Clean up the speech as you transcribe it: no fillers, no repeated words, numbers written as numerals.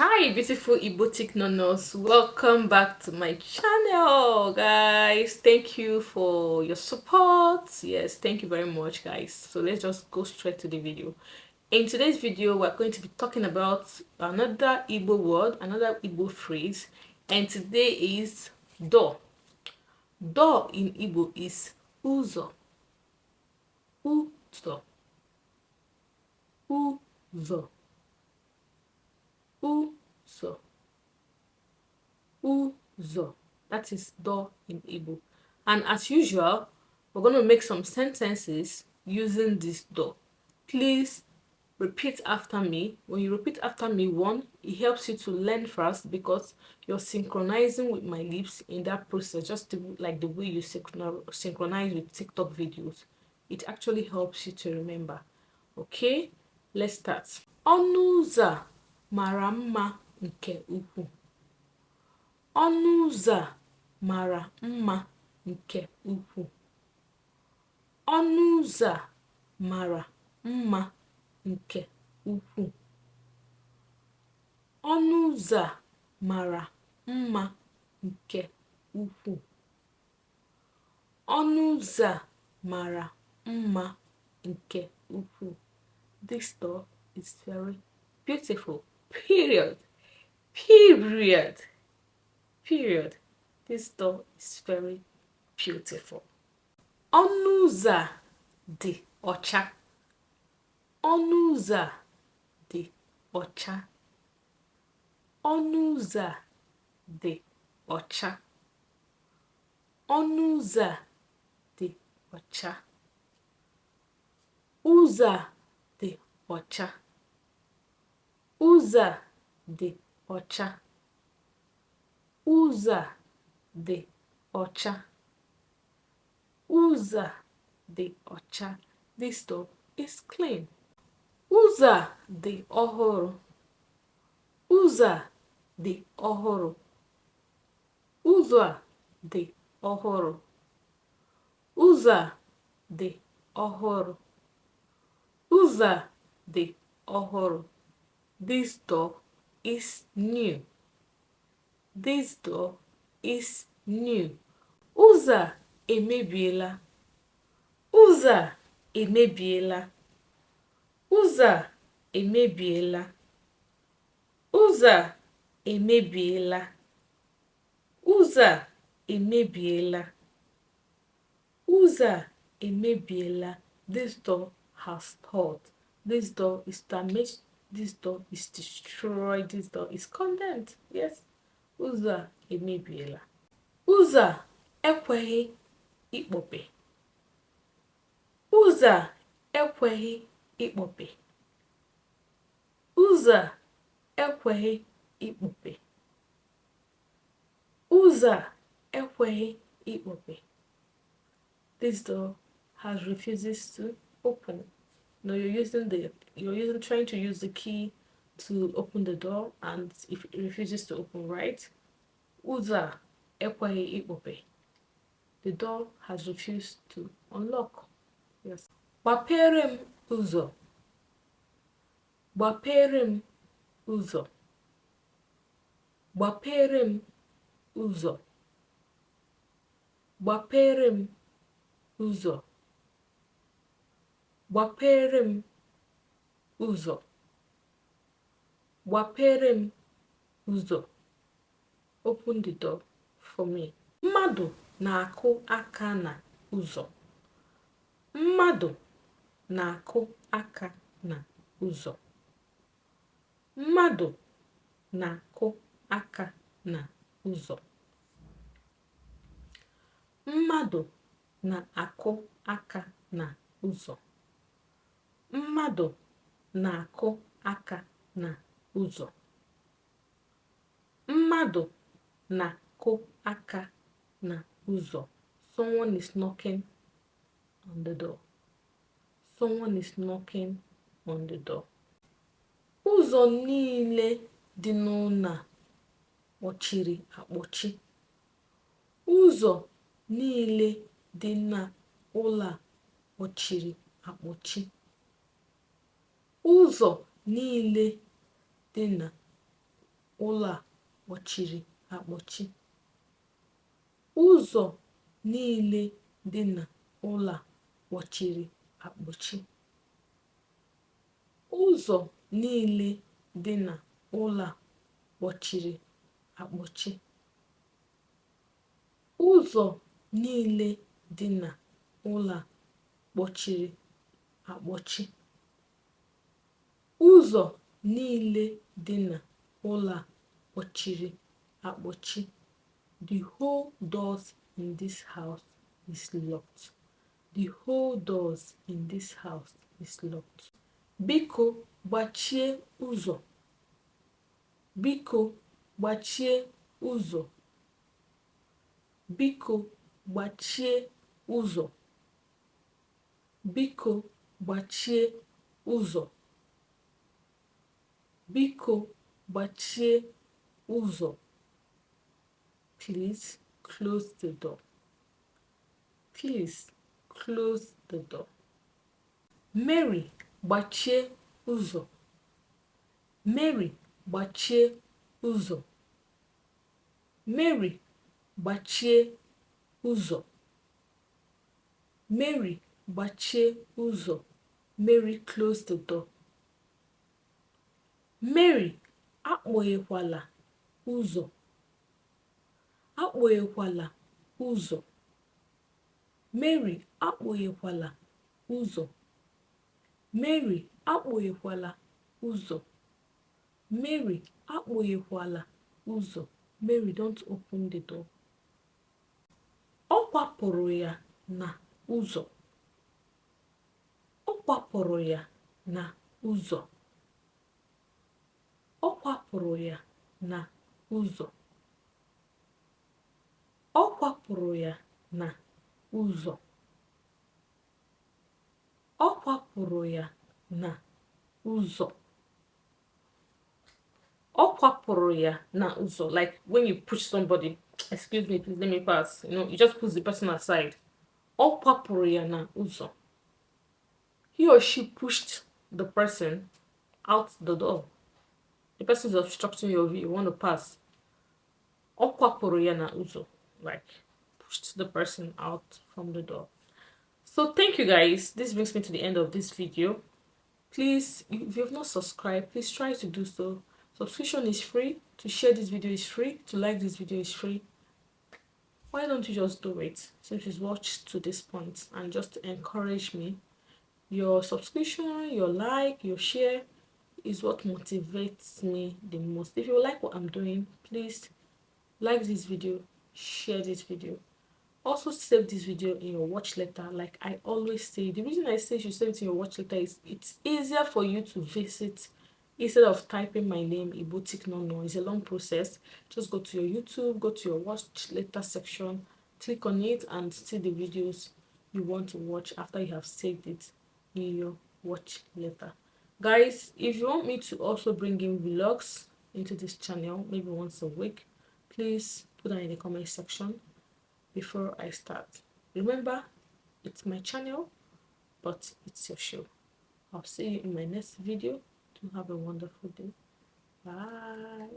Hi beautiful igboticnonos, welcome back to my channel guys. Thank you for your support. Yes, thank you very much guys. So let's just go straight to the video. In today's video we're going to be talking about another Igbo word, another Igbo phrase, and today is door. Door in Igbo is uzo. Uzo. Uzo. Uzo. Uzo. That is door in Igbo. And as usual, we're going to make some sentences using this door. Please repeat after me. When you repeat after me, one, it helps you to learn fast because you're synchronizing with my lips in that process, just like the way you synchronize with TikTok videos. It actually helps you to remember. Okay, let's start. Ọnụ ụzọ a mara mma nke ukwuu. Ọnụ ụzọ a mara mma nke ukwuu. Ọnụ ụzọ a mara mma nke ukwuu. Ọnụ ụzọ a mara mma nke ukwuu. Ọnụ ụzọ a mara mma nke ukwuu. This door is very beautiful. Period. Period. Period. This door is very beautiful. Ọnụ ụzọ a dị ọcha. Ọnụ ụzọ a dị ọcha. Ọnụ ụzọ a dị ọcha. Ọnụ ụzọ a dị ọcha. Ụzọ a dị ọcha. Ụzọ a dị ọcha. Ụzọ a dị ọcha. Ụzọ a dị ọcha. This door is clean. Ụzọ a dị ọhụrụ. Ụzọ a dị ọhụrụ. Ụzọ a dị ọhụrụ. Ụzọ a dị ọhụrụ. Ụzọ a dị ọhụrụ. This door is new. This door is new. Ụzọ a emebiela. Ụzọ a emebiela. Ụzọ a emebiela. Ụzọ a emebiela. Ụzọ a emebiela. Ụzọ a emebiela. This door has stalled. This door is damaged. This door is destroyed. This door is condemned. Yes. Ụzọ a emebiela. Ụzọ a ekweghị ikpope. Ụzọ a ekweghị ikpope. Ụzọ a ekweghị ikpope. Ụzọ a ekweghị ikpope. This door has refuses to open. No, you're trying to use the key to open the door, and if it refuses to open, right? Ụzọ a ekweghị ikpope. The door has refused to unlock. Yes. Gbapere m ụzọ. Gbapere m ụzọ. Gbapere m ụzọ. Gbapere m ụzọ. Gbapere m ụzọ. Gbapere m ụzọ. Open the door for me. Mmadụ na-akụ aka na ụzọ. Mmadụ na-akụ aka na ụzọ. Mmadụ na-akụ aka na ụzọ. Mmadụ na-akụ aka na ụzọ. Mmadụ na-akụ aka na ụzọ. Mmadụ na-akụ aka na ụzọ. Someone is knocking on the door. Someone is knocking on the door. Ụzọ niile dị n'ụlọ a kpọchiri akpọchi. Ụzọ niile dị n'ụlọ a kpọchiri akpọchi. Ụzọ niile dị ụlọ a kpọchiri akpọchi. Ụzọ niile dị na ụlọ a kpọchiri akpọchi. Ụzọ niile dị na ụlọ a kpọchiri akpọchi. Ụzọ niile dị na ụlọ a kpọchiri akpọchi. Ụzọ niile dị na ụlọ a kpọchiri akpọchi. The whole doors in this house is locked. The whole doors in this house is locked. Biko gbachie ụzọ. Biko gbachie ụzọ. Biko gbachie ụzọ. Biko gbachie ụzọ. Biko gbachie ụzọ. Please close the door. Please close the door. Mary gbachie ụzọ. Mary gbachie ụzọ. Mary gbachie ụzọ. Mary gbachie ụzọ. Mary close the door. Mary akpọghekwala ụzọ. Akpọghekwala ụzọ. Mary akpọghekwala ụzọ. Mary akpọghekwala ụzọ. Mary akpọghekwala ụzọ. Mary, don't open the door. Ọ kwapụrụ ya na ụzọ. Ọ kwapụrụ ya na ụzọ. Ọ kwapụrụ ya na ụzọ. Ọ kwapụrụ ya na ụzọ. Ọ kwapụrụ ya na ụzọ. Ọ kwapụrụ ya na ụzọ. Like when you push somebody, excuse me, please let me pass. You just push the person aside. Ọ kwapụrụ ya na ụzọ. He or she pushed the person out the door. The person is obstructing your view. You want to pass. Ọ kwapụrụ ya na ụzọ. Like pushed the person out from the door. So thank you guys. This brings me to the end of this video. Please, if you have not subscribed, please try to do so. Subscription is free. To share this video is free. To like this video is free. Why don't you just do it since you've watched to this point, and just to encourage me? Your subscription, your like, your share is what motivates me the most. If you like what I'm doing, please like this video, share this video. Also save this video in your watch letter. Like I always say, the reason I say you should save it in your watch letter is it's easier for you to visit instead of typing my name, igboticnono. It's a long process. Just go to your YouTube, go to your watch letter section, click on it and see the videos you want to watch after you have saved it in your watch letter. Guys, if you want me to also bring in vlogs into this channel, maybe once a week, please put that in the comment section before I start. Remember, it's my channel, but it's your show. I'll see you in my next video. Do have a wonderful day. Bye.